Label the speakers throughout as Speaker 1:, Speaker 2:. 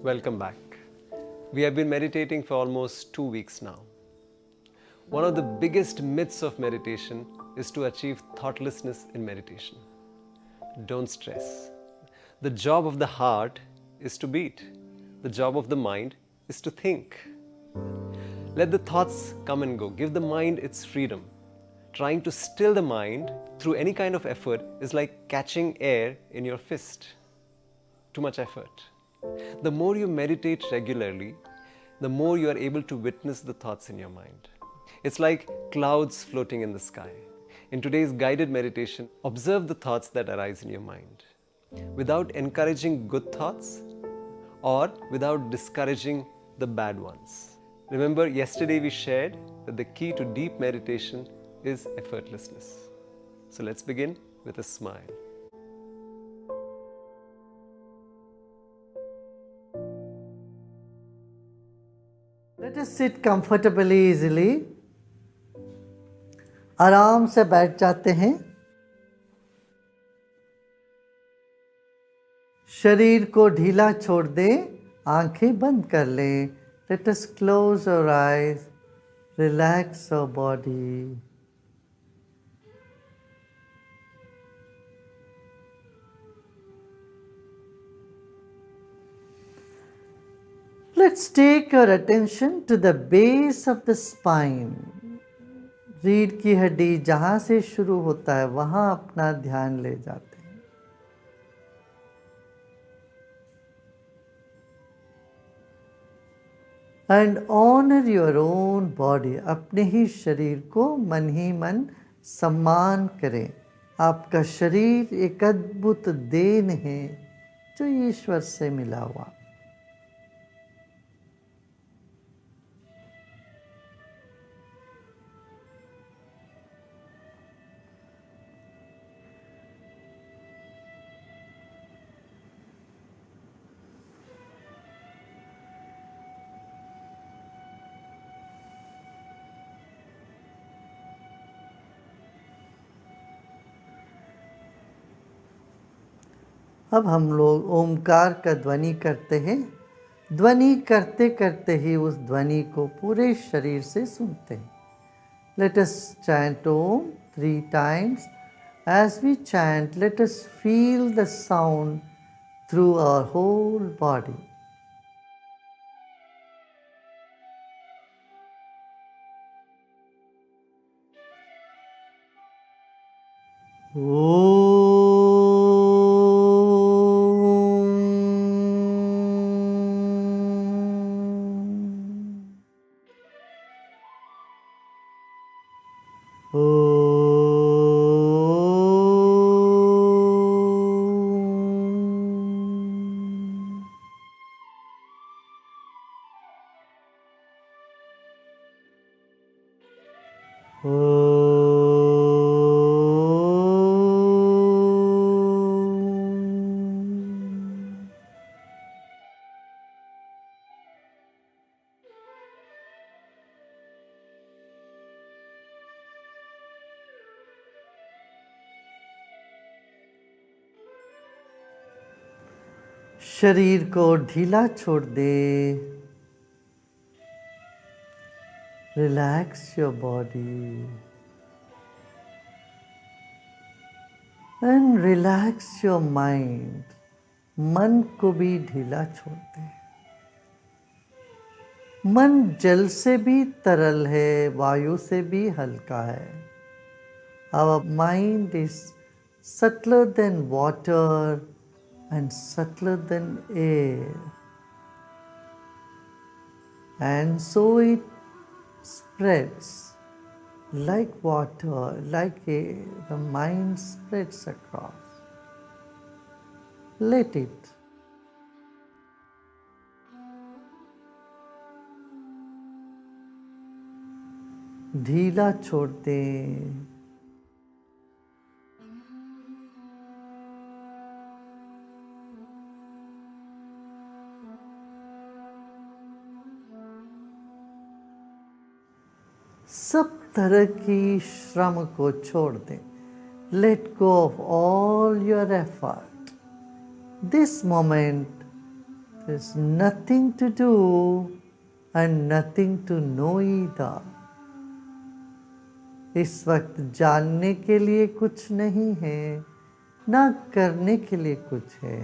Speaker 1: Welcome back. We have been meditating for almost 2 weeks now. One of the biggest myths of meditation is to achieve thoughtlessness in meditation. Don't stress. The job of the heart is to beat. The job of the mind is to think. Let the thoughts come and go. Give the mind its freedom. Trying to still the mind through any kind of effort is like catching air in your fist. Too much effort. The more you meditate regularly, the more you are able to witness the thoughts in your mind. It's like clouds floating in the sky. In today's guided meditation, observe the thoughts that arise in your mind without encouraging good thoughts or without discouraging the bad ones. Remember, yesterday we shared that the key to deep meditation is effortlessness. So let's begin with a smile.
Speaker 2: Let us sit comfortably, easily. आराम से बैठ जाते हैं. शरीर को ढीला छोड़ दें, आंखें बंद कर लें. Let us close our eyes, relax our body. Let's take our attention to the base of the spine. रीढ़ की हड्डी जहाँ से शुरू होता है वहाँ अपना ध्यान ले जाते हैं. And honor your own body. अपने ही शरीर को मन ही मन सम्मान करें. आपका शरीर एक अद्भुत देन है जो ईश्वर से मिला हुआ. अब हम लोग ओमकार का ध्वनि करते हैं. ध्वनि करते करते ही उस ध्वनि को पूरे शरीर से सुनते हैं. Let us chant Om 3 times. As we chant, let us feel the sound through our whole body. शरीर को ढीला छोड़ दे. Relax your body and relax your mind. मन को भी ढीला छोड़ दे. मन जल से भी तरल है, वायु से भी हल्का है. Our mind is subtler than water and subtler than air, and so it spreads like water, like air. The mind spreads across. Let it. ढीला छोड़ दें. सब तरह की श्रम को छोड़ दें. Let go of all your effort. This moment There's nothing to do and nothing to know either. इस वक्त जानने के लिए कुछ नहीं है, ना करने के लिए कुछ है।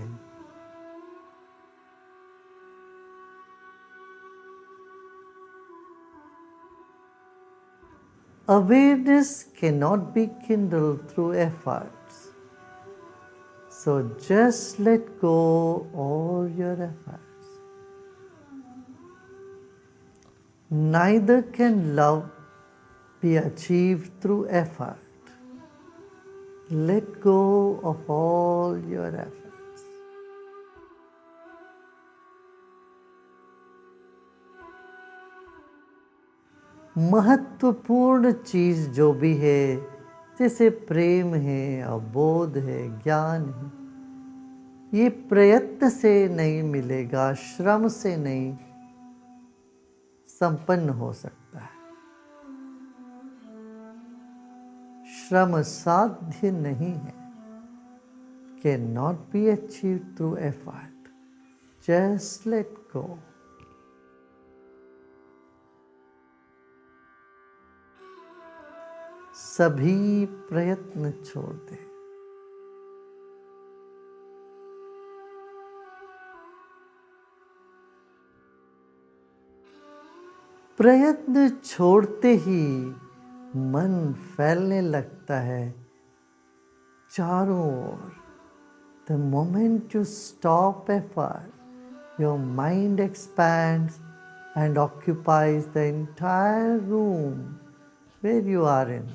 Speaker 2: Awareness cannot be kindled through efforts. So just let go all your efforts. Neither can love be achieved through effort. Let go of all your efforts. महत्वपूर्ण चीज जो भी है, जैसे प्रेम है, अबोध है, ज्ञान है, ये प्रयत्न से नहीं मिलेगा, श्रम से नहीं संपन्न हो सकता है। श्रम साध्य नहीं है, can not be achieve through effort. Just let go. सभी प्रयत्न छोड़ दे। प्रयत्न छोड़ते ही मन फैलने लगता है चारों ओर। The moment you stop effort, your mind expands and occupies the entire room where you are in.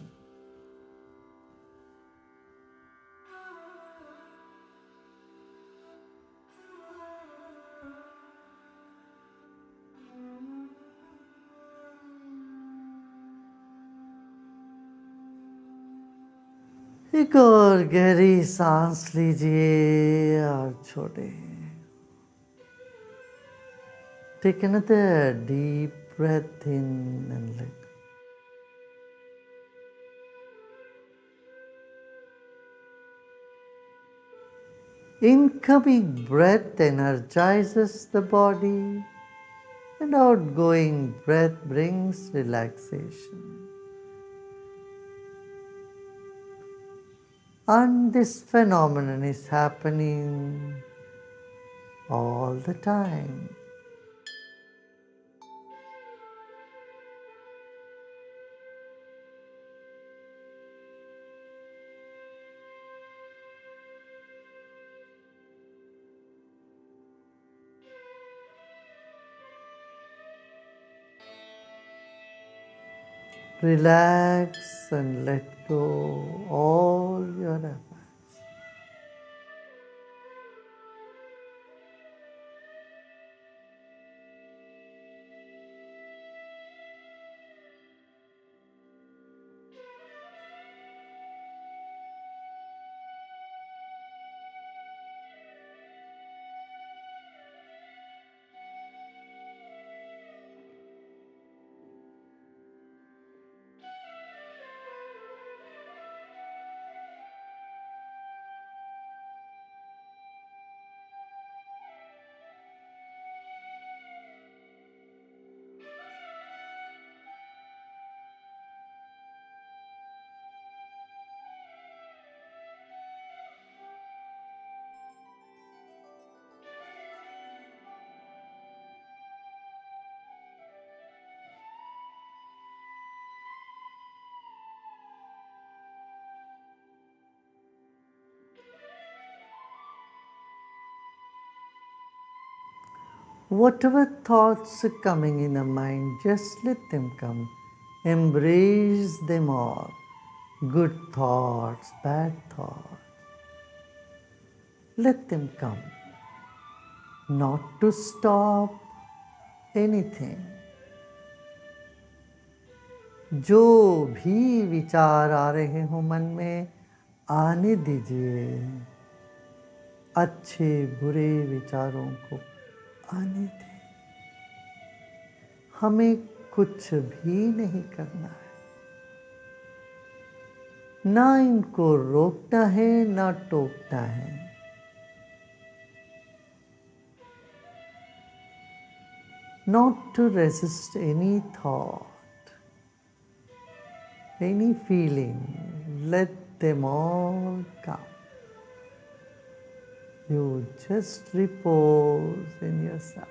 Speaker 2: एक और गहरी सांस लीजिए और छोड़े। Take another deep breath in and let go. Incoming breath energizes the body and outgoing breath brings relaxation. And this phenomenon is happening all the time. Relax and let go all your efforts. Whatever thoughts are coming in the mind, just let them come. Embrace them all. Good thoughts, bad thoughts. Let them come. Not to stop anything. जो भी विचार आ रहे हो मन में, आने दीजिए। अच्छे बुरे विचारों को आने दें। हमें कुछ भी नहीं करना है, ना इनको रोकना है ना टोकना है। not to resist any thought, any feeling, let them all come. You just repose in yourself.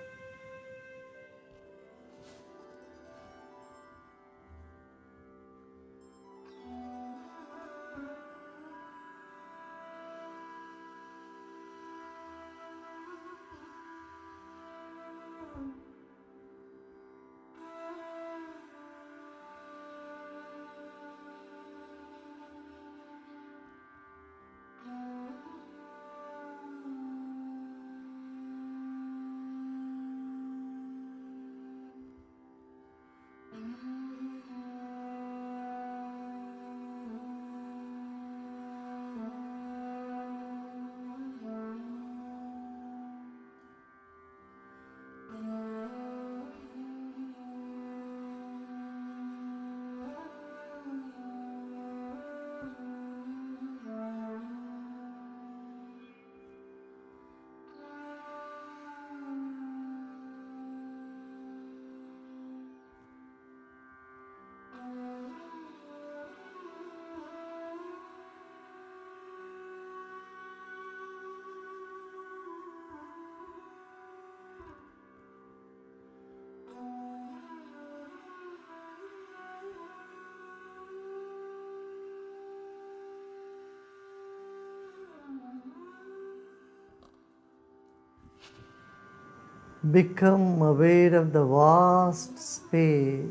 Speaker 2: Become aware of the vast space.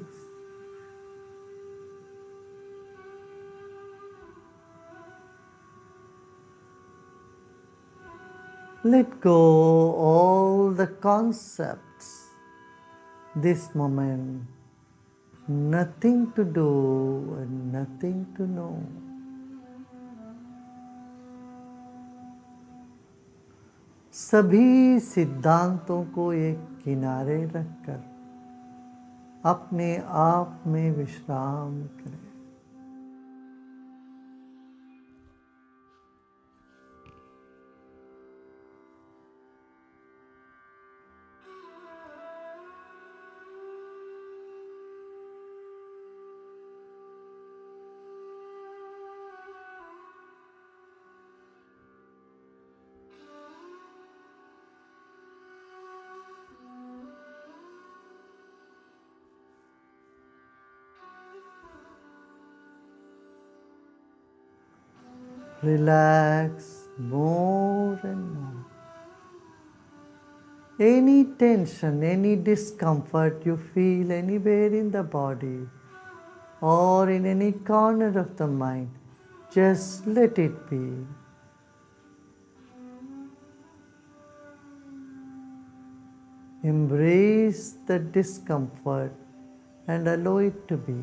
Speaker 2: Let go all the concepts. This moment, nothing to do and nothing to know. सभी सिद्धांतों को एक किनारे रखकर अपने आप में विश्राम करें. Relax more and more. Any tension, any discomfort you feel anywhere in the body or in any corner of the mind, just let it be. Embrace the discomfort and allow it to be.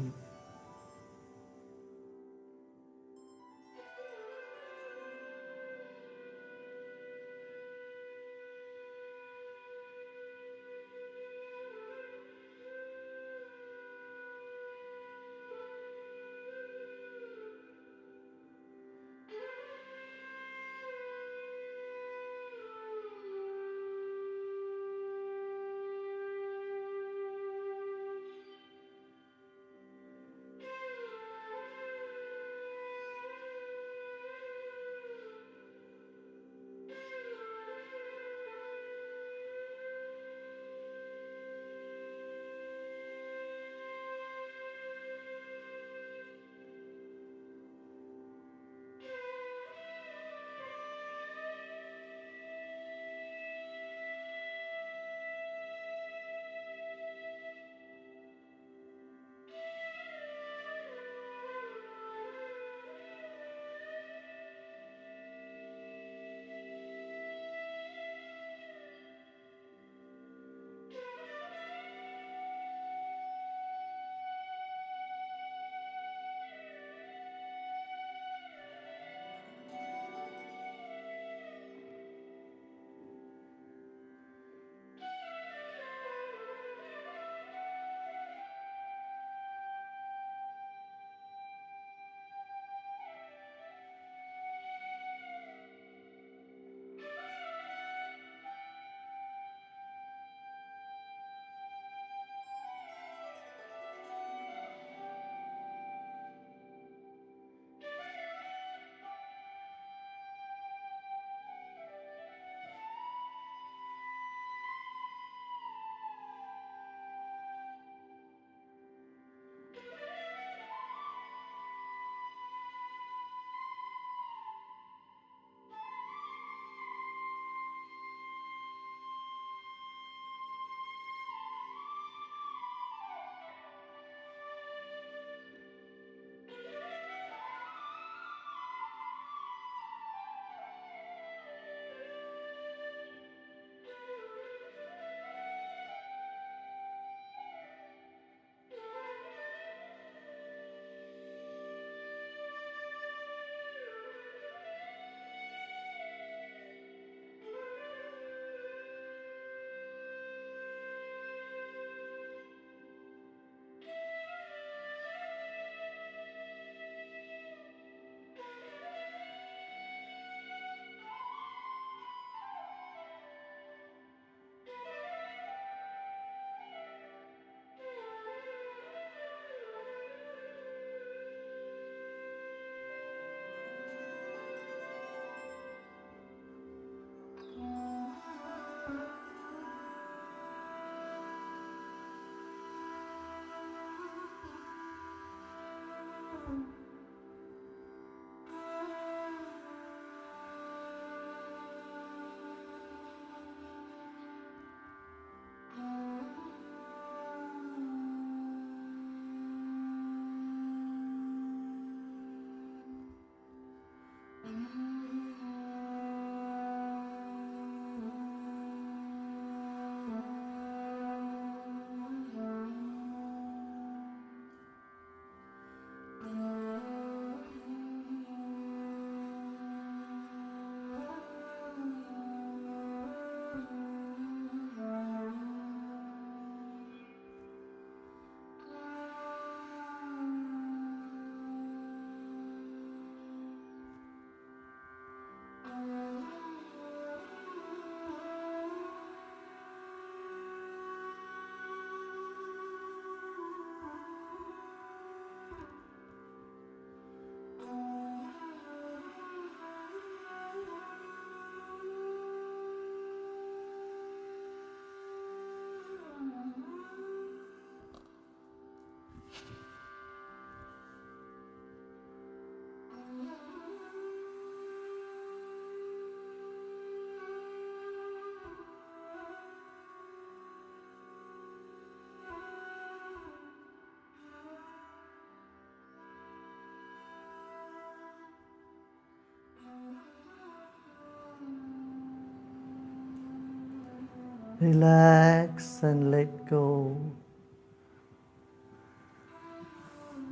Speaker 2: Relax and let go.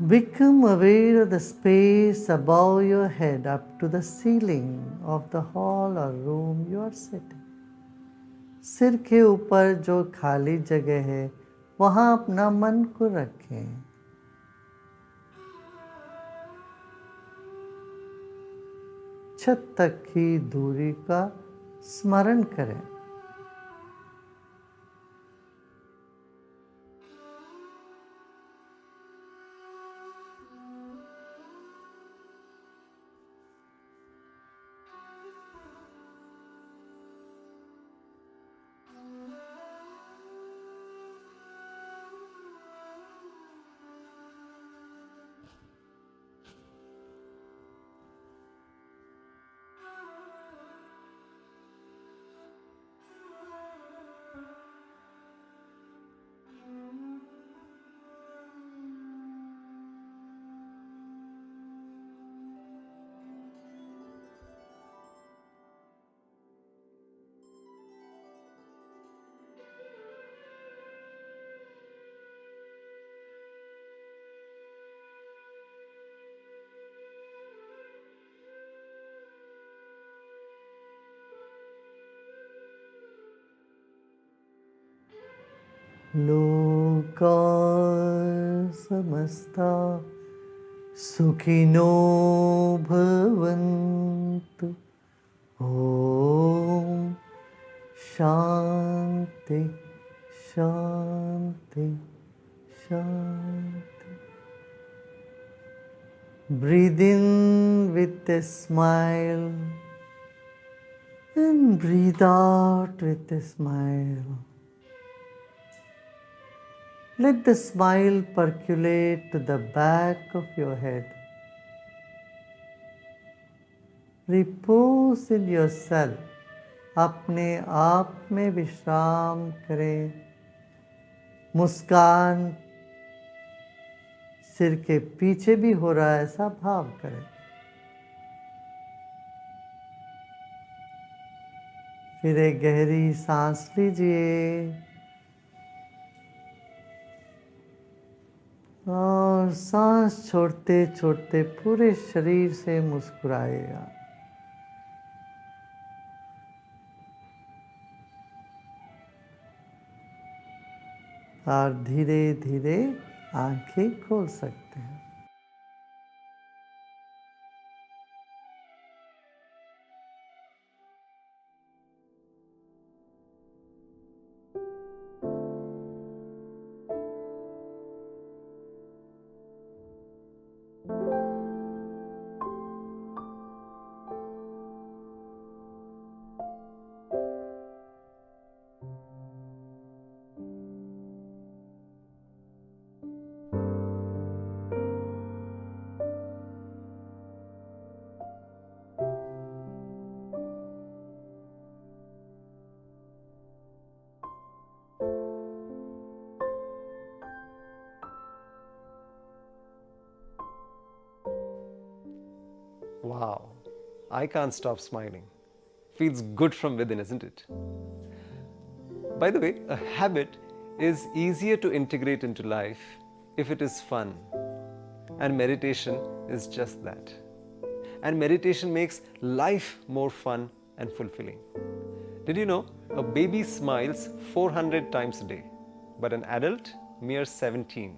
Speaker 2: Become aware of the space above your head up to the ceiling of the hall or room you are sitting. सिर के ऊपर जो खाली जगह है वहाँ अपना मन को रखें. छत तक की दूरी का स्मरण करें. लोका समस्ता सुखिनो भवन्तु. ओम शांति शांति शांति. Breathe in with a smile and breathe out with a smile. Let the smile percolate to the back of your head. Repose in yourself. अपने आप में विश्राम करें. मुस्कान सिर के पीछे भी हो रहा है ऐसा भाव करें. फिर एक गहरी सांस लीजिए और सांस छोड़ते छोड़ते पूरे शरीर से मुस्कुराएगा. और धीरे धीरे आंखें खोल सकते हैं.
Speaker 1: Wow, I can't stop smiling. Feels good from within, isn't it? By the way, a habit is easier to integrate into life if it is fun. And meditation is just that. And meditation makes life more fun and fulfilling. Did you know a baby smiles 400 times a day, but an adult mere 17?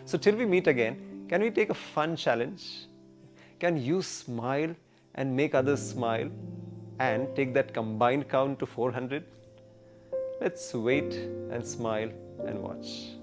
Speaker 1: So till we meet again, can we take a fun challenge? Can you smile and make others smile and take that combined count to 400? Let's wait and smile and watch.